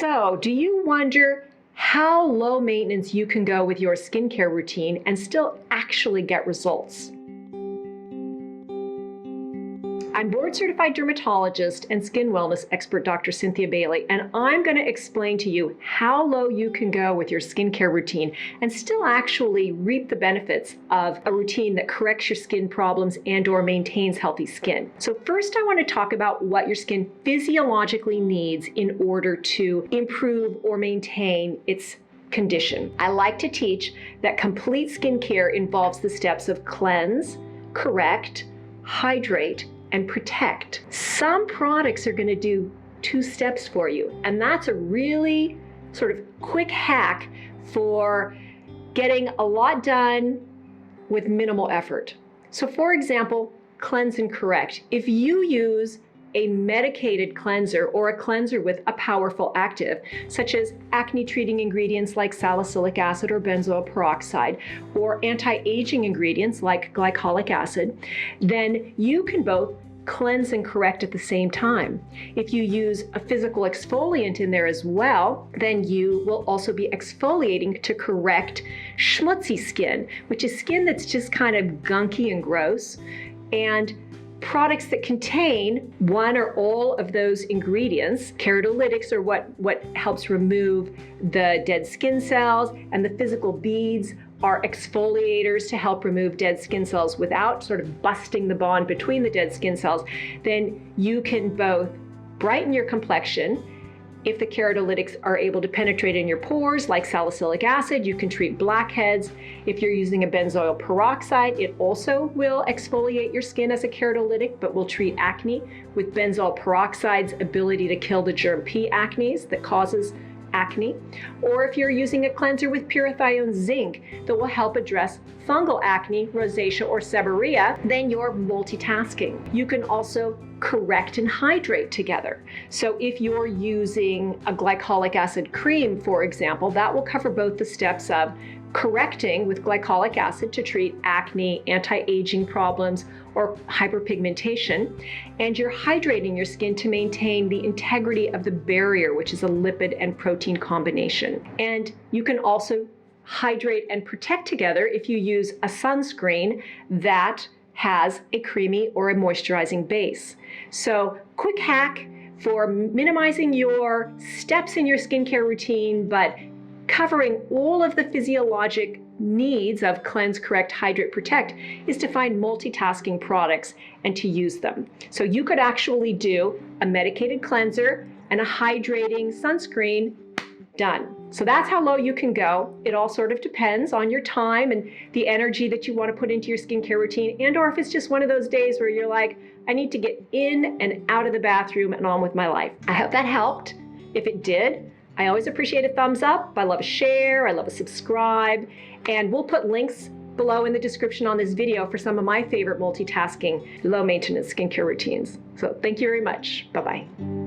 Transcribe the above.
So, do you wonder how low maintenance you can go with your skincare routine and still actually get results? I'm board-certified dermatologist and skin wellness expert, Dr. Cynthia Bailey, and I'm going to explain to you how low you can go with your skincare routine and still actually reap the benefits of a routine that corrects your skin problems and/or maintains healthy skin. So first, I want to talk about what your skin physiologically needs in order to improve or maintain its condition. I like to teach that complete skincare involves the steps of cleanse, correct, hydrate, and protect. Some products are going to do 2 steps for you, and that's a really sort of quick hack for getting a lot done with minimal effort. So for example, cleanse and correct. If you use a medicated cleanser or a cleanser with a powerful active, such as acne-treating ingredients like salicylic acid or benzoyl peroxide, or anti-aging ingredients like glycolic acid, then you can both cleanse and correct at the same time. If you use a physical exfoliant in there as well, then you will also be exfoliating to correct schmutzy skin, which is skin that's just kind of gunky and gross. And products that contain one or all of those ingredients, keratolytics are what helps remove the dead skin cells, and the physical beads are exfoliators to help remove dead skin cells without sort of busting the bond between the dead skin cells. Then you can both brighten your complexion. If the keratolytics are able to penetrate in your pores, like salicylic acid, you can treat blackheads. If you're using a benzoyl peroxide, it also will exfoliate your skin as a keratolytic, but will treat acne with benzoyl peroxide's ability to kill the germ P. acnes that causes acne. Or if you're using a cleanser with parathione zinc that will help address fungal acne, rosacea, or seborrhea, then you're multitasking. You can also correct and hydrate together. So if you're using a glycolic acid cream, for example, that will cover both the steps of correcting with glycolic acid to treat acne, anti-aging problems, or hyperpigmentation, and you're hydrating your skin to maintain the integrity of the barrier, which is a lipid and protein combination. And you can also hydrate and protect together if you use a sunscreen that has a creamy or a moisturizing base. So quick hack for minimizing your steps in your skincare routine, but covering all of the physiologic needs of cleanse, correct, hydrate, protect, is to find multitasking products and to use them. So you could actually do a medicated cleanser and a hydrating sunscreen, done. So that's how low you can go. It all sort of depends on your time and the energy that you want to put into your skincare routine, and or if it's just one of those days where you're like, I need to get in and out of the bathroom and on with my life. I hope that helped. If it did, I always appreciate a thumbs up. I love a share. I love a subscribe. And we'll put links below in the description on this video for some of my favorite multitasking, low maintenance skincare routines. So thank you very much. Bye-bye.